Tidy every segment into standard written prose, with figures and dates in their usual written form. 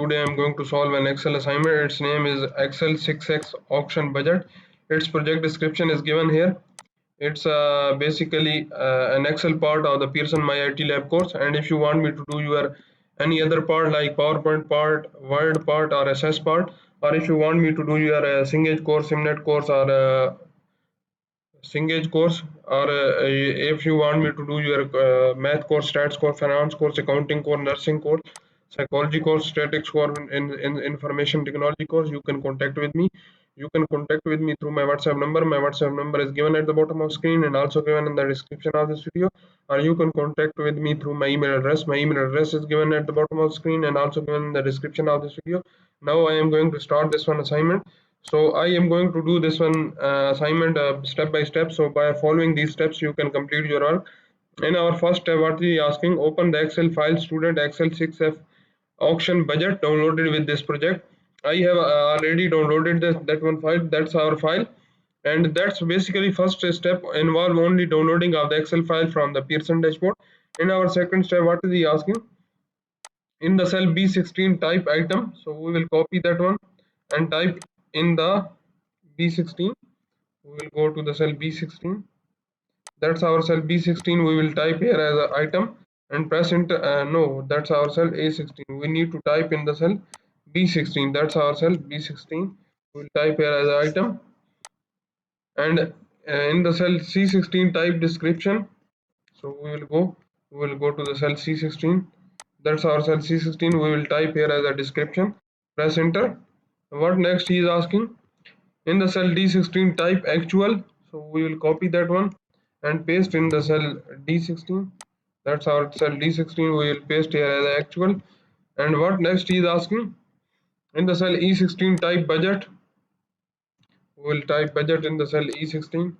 Today I'm going to solve an Excel assignment. Its name is Excel 6x auction budget. Its project description is given here. It's basically an Excel part of the Pearson MyITLab course, and if you want me to do your any other part like PowerPoint part, Word part, or SS part, or if you want me to do your Cengage course, Simnet course, or Cengage course, or if you want me to do your math course, stats course, finance course, accounting course, nursing course, psychology course, statics course, in information technology course, you can contact with me. You can contact with me through my WhatsApp number. My WhatsApp number is given at the bottom of screen and also given in the description of this video. Or you can contact with me through my email address. My email address is given at the bottom of screen and also given in the description of this video. Now I am going to start this one assignment. So I am going to do this one assignment step by step. So by following these steps, you can complete your work. In our first step, what we are asking, open the Excel file student Excel 6F auction budget downloaded with this project. I have already downloaded that one file. That's our file, and that's basically first step involve only downloading of the Excel file from the Pearson dashboard. In our second step, what is he asking? In the cell B16 type item, so we will copy that one and type in the B16. We will go to the cell B16. That's our cell B16. We will type here as an item and press enter. No, that's our cell A16. We need to type in the cell B16. That's our cell B16. We will type here as an item, and in the cell C16 type description. So we will go to the cell C16. That's our cell C16. We will type here as a description. Press enter. What next he is asking? In the cell D16 type actual. So we will copy that one and paste in the cell D16. That's our cell D16. We will paste here as actual. And what next he is asking? In the cell E16 type budget. We will type budget in the cell E16.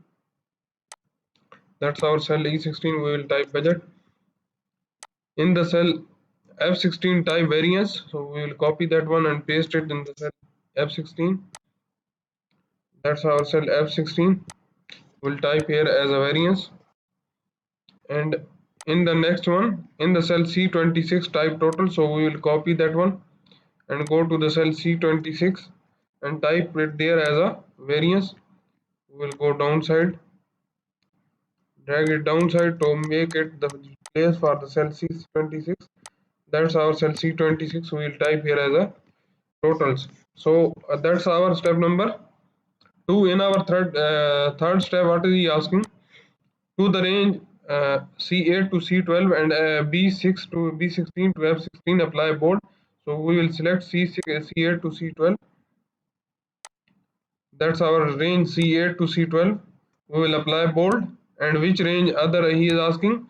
That's our cell E16. We will type budget. In the cell F16 type variance. So we will copy that one and paste it in the cell F16. That's our cell F16. We'll type here as a variance. And in the next one, in the cell C26 type total, so we will copy that one and go to the cell C26 and type it there as a variance. We will go downside, drag it downside to make it the place for the cell C26. That's our cell C26. We will type here as a totals. So that's our step number 2. In our third step, what is he asking? To the range C8 to C12 and B6 to B16 to F16 apply bold. So we will select C8 to C12. That's our range C8 to C12. We will apply bold. And which range other he is asking?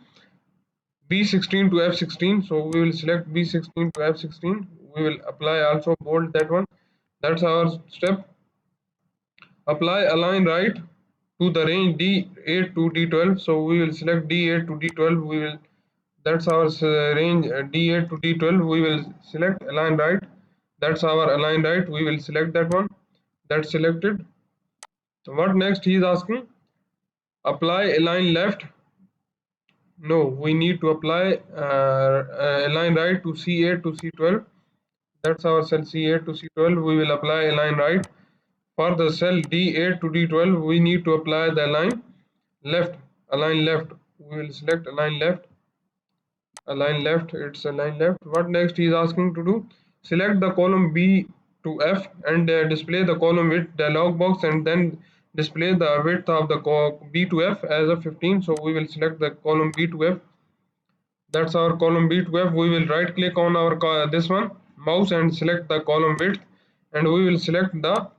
B16 to F16. So we will select B16 to F16. We will apply also bold that one. That's our step. Apply align right to the range D8 to D12. So we will select D8 to D12. We will, that's our range D8 to D12. We will select align right. That's our align right. We will select that one. That's selected. So what next he is asking? Apply align left. No, we need to apply align right to C8 to C12. That's our cell C8 to C12. We will apply align right. For the cell D8 to D12, we need to apply the align left. Align left. We will select align left. Align left. It's align left. What next he is asking to do? Select the column B to F and display the column width dialog box, and then display the width of the B to F as a 15. So we will select the column B to F. That's our column B to F. We will right click on our this one mouse and select the column width, and we will select the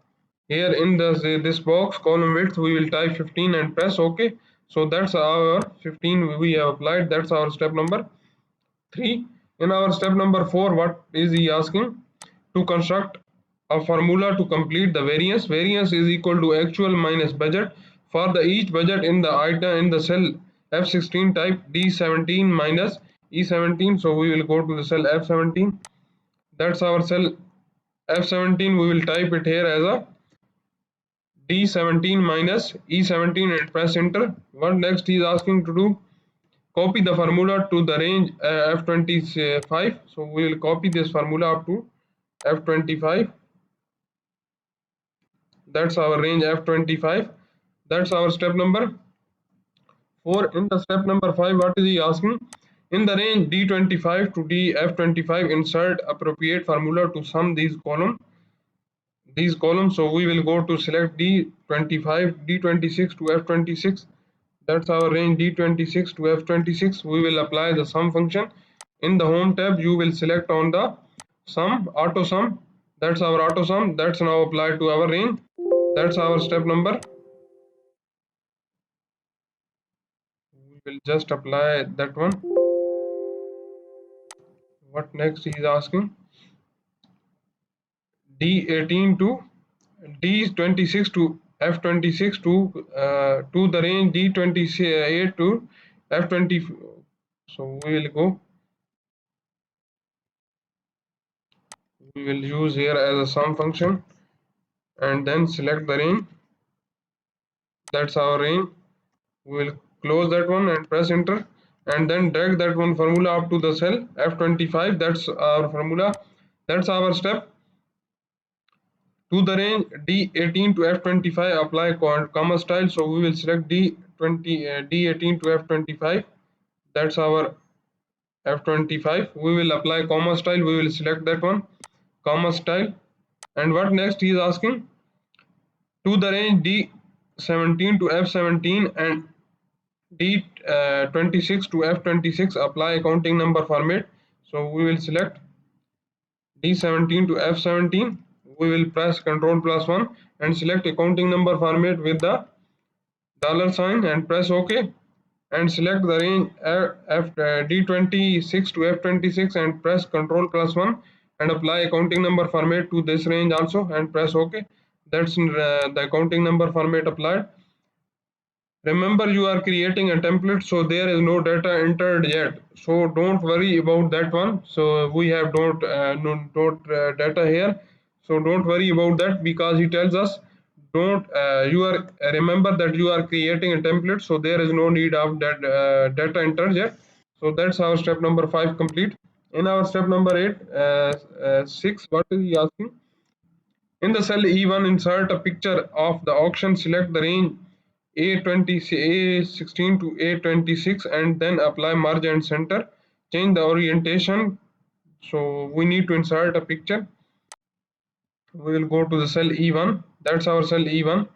here in this box column width. We will type 15 and press OK. So that's our 15 we have applied. That's our step number 3. In our step number 4, what is he asking? To construct a formula to complete the variance. Variance is equal to actual minus budget for the each budget in the item in the cell F16 type D17 minus E17. So we will go to the cell F17. That's our cell F17. We will type it here as a D17 minus E17 and press enter. What next he is asking to do? Copy the formula to the range F25. So we will copy this formula up to F25. That's our range F25. That's our step number 4. In the step number 5, what is he asking? In the range D25 to DF25, insert appropriate formula to sum these columns. So we will go to select D25, D26 to F26. That's our range D26 to F26. We will apply the sum function. In the home tab, you will select on the sum, auto sum. That's our auto sum. That's now applied to our range. That's our step number. We will just apply that one. What next he is asking? D18 to D26 to F26 to the range D28 to F20. So we will go. We will use here as a sum function and then select the range. That's our range. We will close that one and press enter and then drag that one formula up to the cell F25. That's our formula. That's our step. To the range D18 to F25, apply comma style. So we will select D18 to F25. That's our F25. We will apply comma style. We will select that one, comma style. And what next he is asking? To the range D17 to F17 and D26 to F26, apply accounting number format. So we will select D17 to F17. We will press Ctrl+1 and select accounting number format with the $sign and press OK and select the range D26 to F26 and press Ctrl+1 and apply accounting number format to this range also and press OK. That's the accounting number format applied. Remember, you are creating a template, so there is no data entered yet. So don't worry about that one. So we have data here. So don't worry about that because he tells us don't. You are remember that you are creating a template, so there is no need of that data entered yet. So that's our step number 5 complete. In our step number 6, what is he asking? In the cell E1, insert a picture of the auction, select the range A16 to A26 and then apply merge and center. Change the orientation. So we need to insert a picture. We will go to the cell E1. That's our cell E1.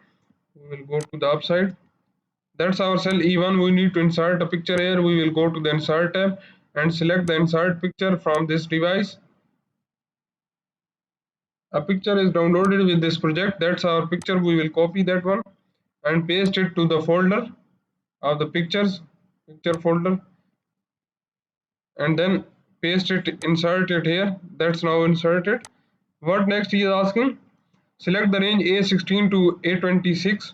We will go to the upside. That's our cell E1. We need to insert a picture here. We will go to the insert tab and select the insert picture from this device. A picture is downloaded with this project. That's our picture. We will copy that one and paste it to the folder of the picture folder, and then paste it, insert it here. That's now inserted. What next he is asking? Select the range A16 to A26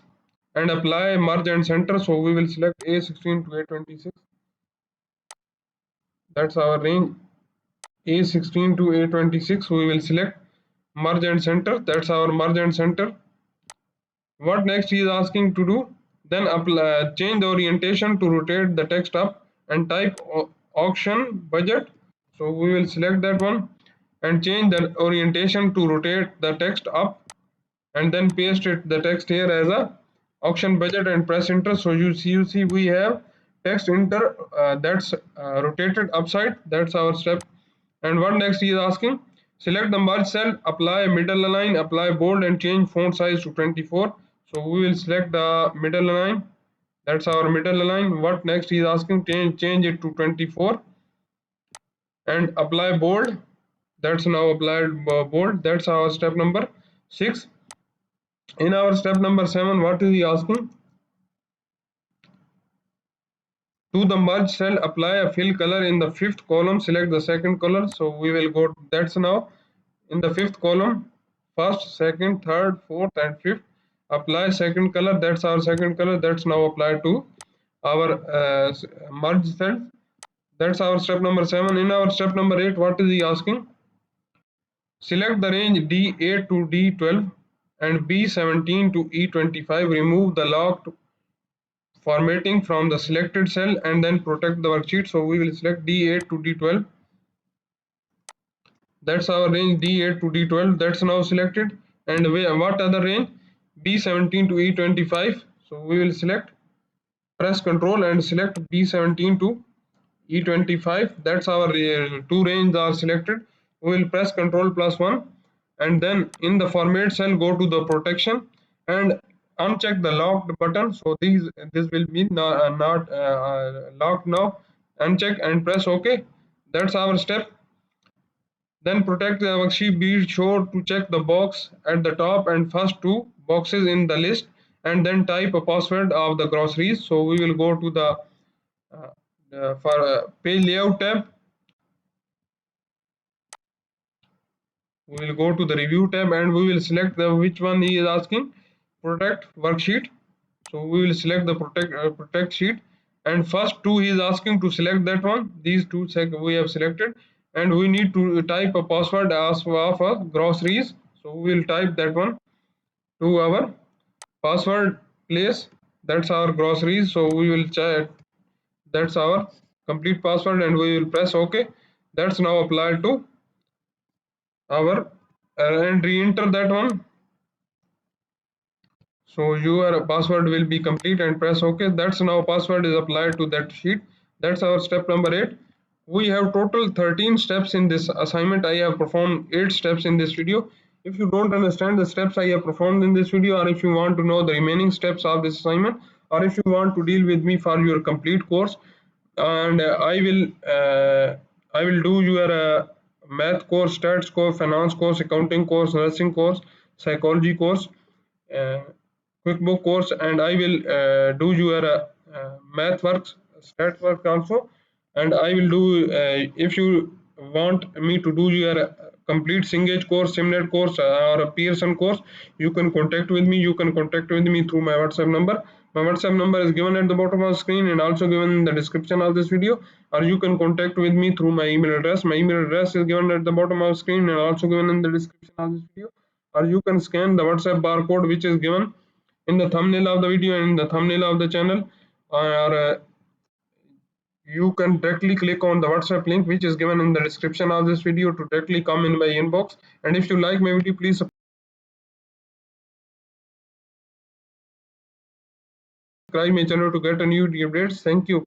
and apply merge and center. So we will select A16 to A26. That's our range A16 to A26. We will select merge and center. That's our merge and center. What next he is asking to do? Then change the orientation to rotate the text up and type auction budget. So we will select that one and change the orientation to rotate the text up and then paste it the text here as a auction budget and press enter. So you see we have text enter that's rotated upside. That's our step. And what next he is asking? Select the merge cell, apply middle align, apply bold and change font size to 24. So we will select the middle align. That's our middle align. What next he is asking? Change it to 24 and apply bold. That's now applied bold. That's our step number 6. In our step number 7, what is he asking? To the merge cell, apply a fill color in the 5th column, select the 2nd color. So we will go, that's now in the 5th column, 1st, 2nd, 3rd, 4th and 5th. Apply 2nd color, that's our 2nd color. That's now applied to our merge cell. That's our step number 7. In our step number 8, what is he asking? Select the range D8 to D12 and B17 to E25. Remove the locked formatting from the selected cell and then protect the worksheet. So we will select D8 to D12. That's our range D8 to D12. That's now selected. And what other range? B17 to E25. So we will select, press Control and select B17 to E25. That's our two ranges are selected. We will press Control plus 1, and then in the format cell go to the protection and uncheck the locked button. So this will be not locked now. Uncheck and press OK. That's our step. Then protect the worksheet. Be sure to check the box at the top and first two boxes in the list, and then type a password of the groceries. So we will go to the for page layout tab. We will go to the review tab and we will select the which one he is asking. Protect worksheet. So we will select the protect sheet, and first two he is asking to select that one. These two we have selected, and we need to type a password as of groceries. So we will type that one to our password place. That's our groceries. So we will check. That's our complete password, and we will press OK. That's now applied to our and re-enter that one. So your password will be complete and press OK. That's now password is applied to that sheet. That's our step number 8. We have total 13 steps in this assignment. I have performed 8 steps in this video. If you don't understand the steps I have performed in this video, or if you want to know the remaining steps of this assignment, or if you want to deal with me for your complete course, and I will do your math course, stats course, finance course, accounting course, nursing course, psychology course, uh, QuickBook course, and I will do your math works, stat work also, and I will do if you want me to do your complete Singage course, Simnet course, or a Pearson course, you can contact with me. You can contact with me through my WhatsApp number. My WhatsApp number is given at the bottom of the screen and also given in the description of this video, or you can contact with me through my email address. My email address is given at the bottom of the screen and also given in the description of this video, or you can scan the WhatsApp barcode which is given in the thumbnail of the video and in the thumbnail of the channel, or you can directly click on the WhatsApp link which is given in the description of this video to directly come in my inbox. And if you like my video, please subscribe my channel to get a new updates. Thank you.